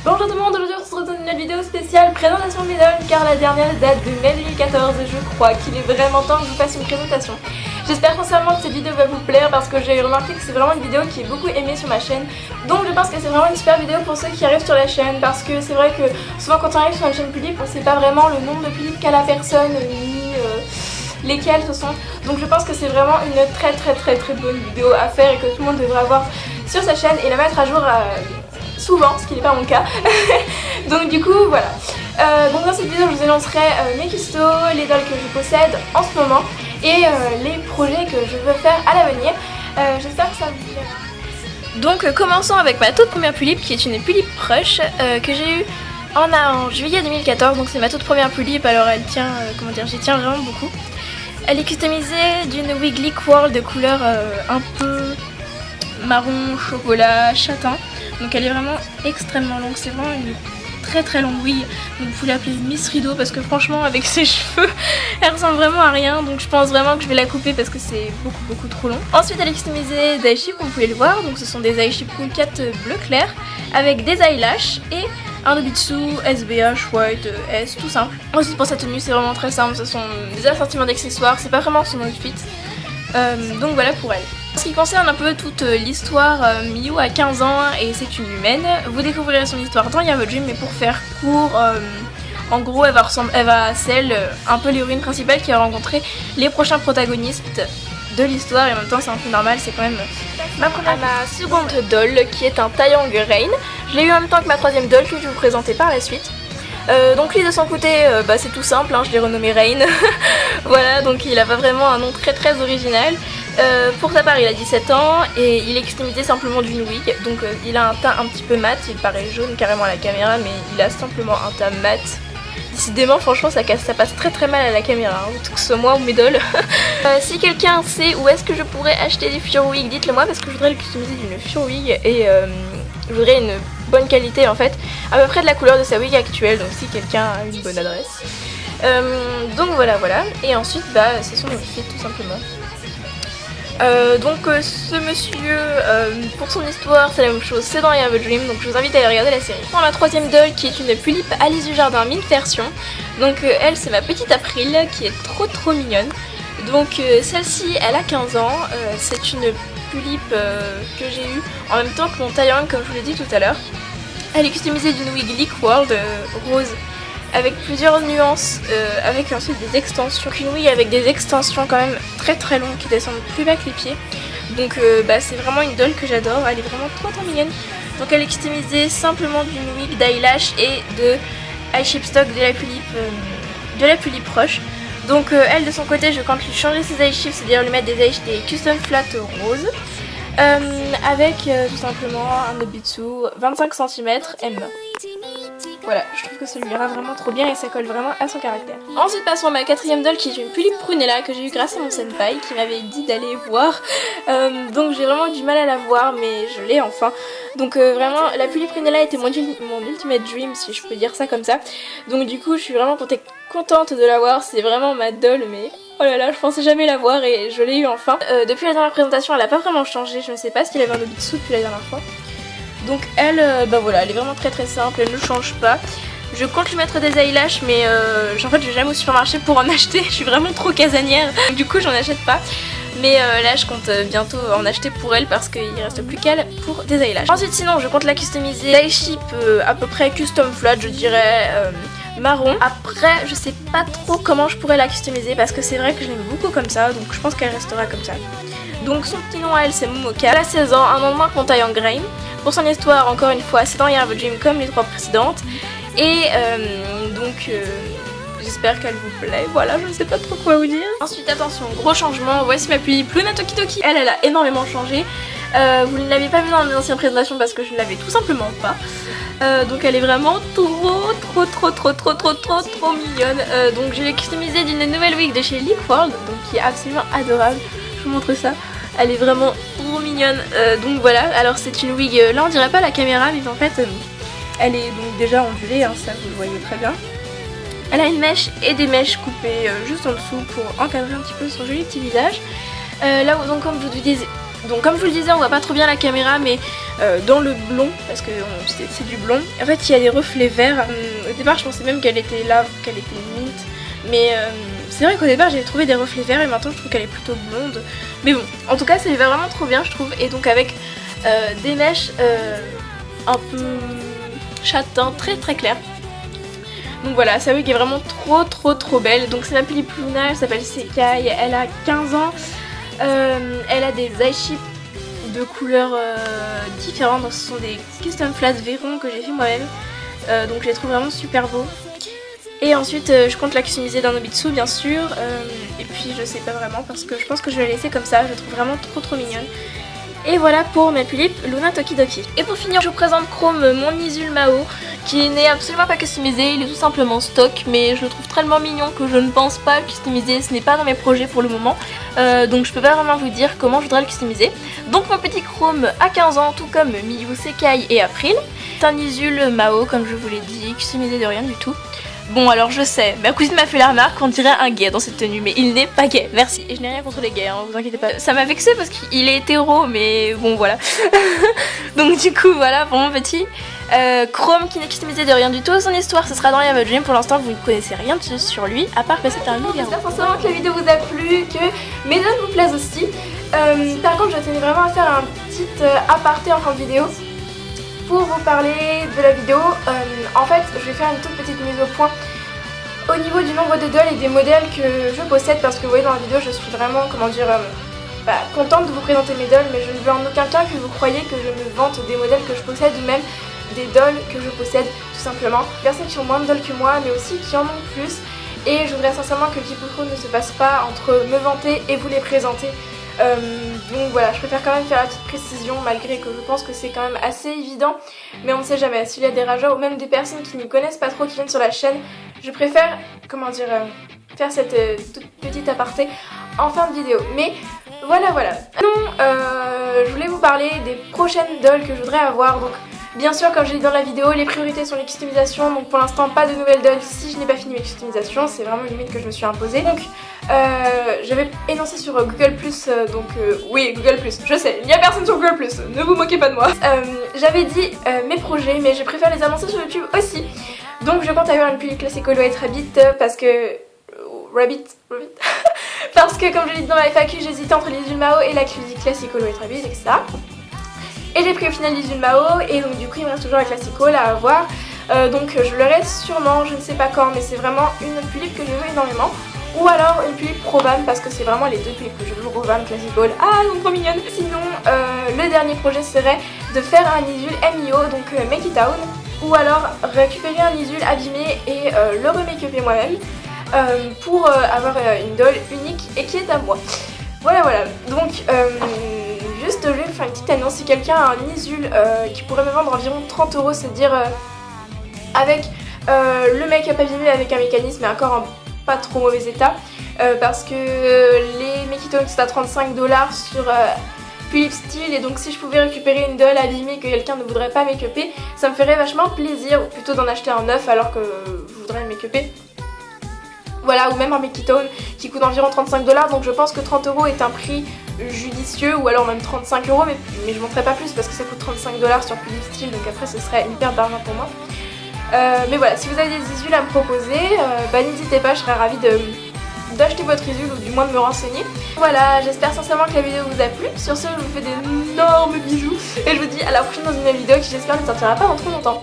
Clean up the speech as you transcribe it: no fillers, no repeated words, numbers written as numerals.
Bonjour tout le monde, aujourd'hui on se retrouve dans une nouvelle vidéo spéciale présentation de Midol car la dernière date de mai 2014 et je crois qu'il est vraiment temps que je vous fasse une présentation. J'espère sincèrement que cette vidéo va vous plaire parce que j'ai remarqué que c'est vraiment une vidéo qui est beaucoup aimée sur ma chaîne. Donc je pense que c'est vraiment une super vidéo pour ceux qui arrivent sur la chaîne parce que c'est vrai que souvent quand on arrive sur une chaîne publique on sait pas vraiment le nombre de publics qu'a la personne ni lesquels ce sont. Donc je pense que c'est vraiment une très bonne vidéo à faire et que tout le monde devrait avoir sur sa chaîne et la mettre à jour souvent, ce qui n'est pas mon cas. Donc du coup voilà. Donc dans cette vidéo je vous annoncerai mes custos, les dolls que je possède en ce moment et les projets que je veux faire à l'avenir. J'espère que ça vous plaira. Donc commençons avec ma toute première pulipe qui est une pulipe Rush que j'ai eue en juillet 2014. Donc c'est ma toute première pulipe, alors elle tient, comment dire, j'y tiens vraiment beaucoup. Elle est customisée d'une Wiggly World de couleur un peu marron, chocolat, châtain. Donc elle est vraiment extrêmement longue, c'est vraiment une très longue wig. Donc vous pouvez l'appeler Miss Rideau parce que franchement avec ses cheveux elle ressemble vraiment à rien. Donc je pense vraiment que je vais la couper parce que c'est beaucoup trop long. Ensuite elle est customisée d'eyeships comme vous pouvez le voir. Donc ce sont des eyeships Cool Cat bleu clair avec des eyelashes et un Nobitsu SBH White S tout simple. Ensuite pour sa tenue c'est vraiment très simple, ce sont des assortiments d'accessoires, c'est pas vraiment son outfit. Donc voilà pour elle. En ce qui concerne un peu toute l'histoire, Miyu a 15 ans et c'est une humaine. Vous découvrirez son histoire dans Year of a Dream, mais pour faire court, en gros elle va à celle, un peu l'héroïne principale qui va rencontrer les prochains protagonistes de l'histoire et en même temps c'est un peu normal, c'est quand même ma seconde doll qui est un Taeyang Rain. Je l'ai eu en même temps que ma troisième doll que je vais vous présenter par la suite. Donc lui de son côté c'est tout simple, hein, je l'ai renommé Rain. Voilà, donc il a pas vraiment un nom très original. Pour sa part il a 17 ans et il est customisé simplement d'une wig. Donc il a un teint un petit peu mat, il paraît jaune carrément à la caméra mais il a simplement un teint mat. Décidément franchement ça passe très mal à la caméra, hein, que ce soit moi ou mes dolls. Si quelqu'un sait où est-ce que je pourrais acheter des Furwig, dites-le moi parce que je voudrais le customiser d'une Furwig et je voudrais une bonne qualité en fait, à peu près de la couleur de sa wig actuelle, donc si quelqu'un a une bonne adresse. Donc voilà. Et ensuite c'est son outfit tout simplement. Donc ce monsieur, pour son histoire c'est la même chose, c'est dans Year of a Dream, donc je vous invite à aller regarder la série. Pour ma troisième doll qui est une pulipe Alice du Jardin mini version, donc elle c'est ma petite April qui est trop mignonne. Donc celle-ci elle a 15 ans, c'est une pulipe que j'ai eue en même temps que mon Taeyang comme je vous l'ai dit tout à l'heure. Elle est customisée d'une Wiggly World rose avec plusieurs nuances, avec ensuite des extensions. Une wig avec des extensions quand même très longues qui descendent plus bas que les pieds. Donc c'est vraiment une doll que j'adore, elle est vraiment trop mignonne. Donc elle est customisée simplement d'une wig d'eyelash et de eyeship stock de la pulipe Rush. Donc elle de son côté je compte lui changer ses eyeships, c'est-à-dire lui mettre des custom flat roses. Avec tout simplement un Nobitsu 25 cm M. Voilà, je trouve que ça lui ira vraiment trop bien et ça colle vraiment à son caractère. Ensuite passons à ma quatrième doll qui est une pulipe Prunella que j'ai eu grâce à mon senpai qui m'avait dit d'aller voir. Donc j'ai vraiment du mal à la voir mais je l'ai enfin. Donc vraiment la pulipe Prunella était mon ultimate dream si je peux dire ça comme ça. Donc du coup je suis vraiment contente de la voir, c'est vraiment ma doll mais... Oh là là, je pensais jamais la voir et je l'ai eu enfin. Depuis la dernière présentation, elle a pas vraiment changé. Je ne sais pas s'il avait un Nobitsu depuis la dernière fois. Donc elle, voilà, elle est vraiment très simple, elle ne change pas. Je compte lui mettre des eyelashes mais en fait je vais jamais au supermarché pour en acheter. Je suis vraiment trop casanière, du coup j'en achète pas. Mais là je compte bientôt en acheter pour elle parce qu'il reste plus qu'elle pour des eyelashes. Ensuite sinon je compte la customiser d'eyeship à peu près custom flat je dirais. Marron. Après je sais pas trop comment je pourrais la customiser parce que c'est vrai que je l'aime beaucoup comme ça, donc je pense qu'elle restera comme ça. Donc son petit nom à elle c'est Momoka. Elle a 16 ans, un an de moins que mon Taeyang Rain. Pour son histoire encore une fois c'est dans Year of a Dream comme les trois précédentes. Et donc j'espère qu'elle vous plaît, voilà, je ne sais pas trop quoi vous dire. Ensuite attention, gros changement, voici ma pulipe Luna Tokidoki. Elle a énormément changé. Vous ne l'avez pas vue dans mes anciennes présentations parce que je ne l'avais tout simplement pas. Donc elle est vraiment trop mignonne. Donc je l'ai customisée d'une nouvelle wig de chez Leak World, donc qui est absolument adorable. Je vous montre ça. Elle est vraiment trop mignonne. Donc voilà, alors c'est une wig, là on dirait pas la caméra mais en fait elle est donc déjà ondulée, hein, ça vous le voyez très bien. Elle a une mèche et des mèches coupées juste en dessous pour encadrer un petit peu son joli petit visage. Là donc comme Donc comme je vous le disais, on voit pas trop bien la caméra, mais dans le blond, parce que c'est du blond, en fait il y a des reflets verts. Au départ je pensais même qu'elle était là, qu'elle était mint, mais c'est vrai qu'au départ j'avais trouvé des reflets verts et maintenant je trouve qu'elle est plutôt blonde. Mais bon, en tout cas ça lui va vraiment trop bien je trouve, et donc avec des mèches un peu châtain, très très claires. Donc voilà, sa wig est vraiment trop belle. Donc c'est ma Philippe Luna, elle s'appelle Sekai, elle a 15 ans. Elle a des eye chips de couleurs différentes, donc ce sont des custom flats Véron que j'ai fait moi-même, donc je les trouve vraiment super beaux. Et ensuite je compte la customiser dans Nobitsu bien sûr, et puis je sais pas vraiment parce que je pense que je vais la laisser comme ça, je la trouve vraiment trop mignonne. Et voilà pour ma Philippe Luna Tokidoki. Et pour finir, je vous présente Chrome, mon Isul Mao, qui n'est absolument pas customisé, il est tout simplement stock, mais je le trouve tellement mignon que je ne pense pas le customiser, ce n'est pas dans mes projets pour le moment, donc je peux pas vraiment vous dire comment je voudrais le customiser. Donc mon petit Chrome a 15 ans, tout comme Miyu, Sekai et April. C'est un Isul Mao, comme je vous l'ai dit, customisé de rien du tout. Bon alors je sais, ma cousine m'a fait la remarque qu'on dirait un gay dans cette tenue, mais il n'est pas gay, merci. Et je n'ai rien contre les gays, hein, vous inquiétez pas. Ça m'a vexé parce qu'il est hétéro, mais bon voilà. Donc du coup voilà pour mon petit Chrome qui n'est customisé de rien du tout. Son histoire ce sera dans Yama Dream, pour l'instant vous ne connaissez rien sur lui, à part que c'est un loup. J'espère forcément que la vidéo vous a plu, que mes notes vous plaisent aussi. Par contre je tenais vraiment à faire un petit aparté en fin de vidéo. Pour vous parler de la vidéo, en fait je vais faire une toute petite mise au point au niveau du nombre de dolls et des modèles que je possède, parce que vous voyez dans la vidéo je suis vraiment, comment dire, contente de vous présenter mes dolls, mais je ne veux en aucun cas que vous croyez que je me vante des modèles que je possède ou même des dolls que je possède tout simplement. Personnes qui ont moins de dolls que moi mais aussi qui en ont plus, et je voudrais sincèrement que le quiproquo ne se passe pas entre me vanter et vous les présenter. Donc voilà, je préfère quand même faire la petite précision malgré que je pense que c'est quand même assez évident, mais on ne sait jamais. S'il y a des rageurs ou même des personnes qui n'y connaissent pas trop qui viennent sur la chaîne, je préfère, comment dire, faire cette toute petite aparté en fin de vidéo. Mais voilà. Non, je voulais vous parler des prochaines dolls que je voudrais avoir. Donc bien sûr, comme je l'ai dit dans la vidéo, les priorités sont les customisations, donc pour l'instant pas de nouvelles dolls si je n'ai pas fini mes customisations, c'est vraiment une limite que je me suis imposée. Donc j'avais énoncé sur Google+, oui Google+, je sais, il n'y a personne sur Google+, ne vous moquez pas de moi. J'avais dit mes projets, mais je préfère les annoncer sur YouTube aussi. Donc je compte avoir une Philippe Classico White Rabbit parce que... parce que comme je l'ai dit dans la FAQ, j'hésitais entre l'Isul Mao et la Classico White Rabbit, etc. Et j'ai pris au final l'Isul Mao, et donc du coup il me reste toujours la Classico là à voir. Donc je l'aurai sûrement, je ne sais pas quand, mais c'est vraiment une Philippe que je veux énormément. Ou alors une Philippe Provan, parce que c'est vraiment les deux Philippe que je veux, Provan, Classico. Ah, donc trop mignonne. Sinon, le dernier projet serait de faire un Isul MIO, donc Make It Town. Ou alors récupérer un Isul abîmé et le remake-upper moi-même pour avoir une doll unique et qui est à moi. Voilà. Donc juste je vais faire une petite annonce. Si quelqu'un a un Isul qui pourrait me vendre environ 30 €, c'est-à-dire avec le make-up abîmé avec un mécanisme et encore en pas trop mauvais état, parce que les Make It Town sont à 35 $ sur Philippe Style, et donc si je pouvais récupérer une doll abîmée que quelqu'un ne voudrait pas make-upper, ça me ferait vachement plaisir, ou plutôt d'en acheter un neuf alors que je voudrais le make-upper. Voilà, ou même un Make It Town qui coûte environ 35 $, donc je pense que 30 € est un prix judicieux, ou alors même 35 €, mais je ne montrerai pas plus parce que ça coûte 35 $ sur Philippe Style, donc après ce serait une perte d'argent pour moi. Mais voilà, si vous avez des Isul à me proposer, n'hésitez pas, je serais ravie d'acheter votre Isul ou du moins de me renseigner. Voilà, j'espère sincèrement que la vidéo vous a plu. Sur ce, je vous fais d'énormes bisous et je vous dis à la prochaine dans une nouvelle vidéo qui j'espère ne sortira pas dans trop longtemps.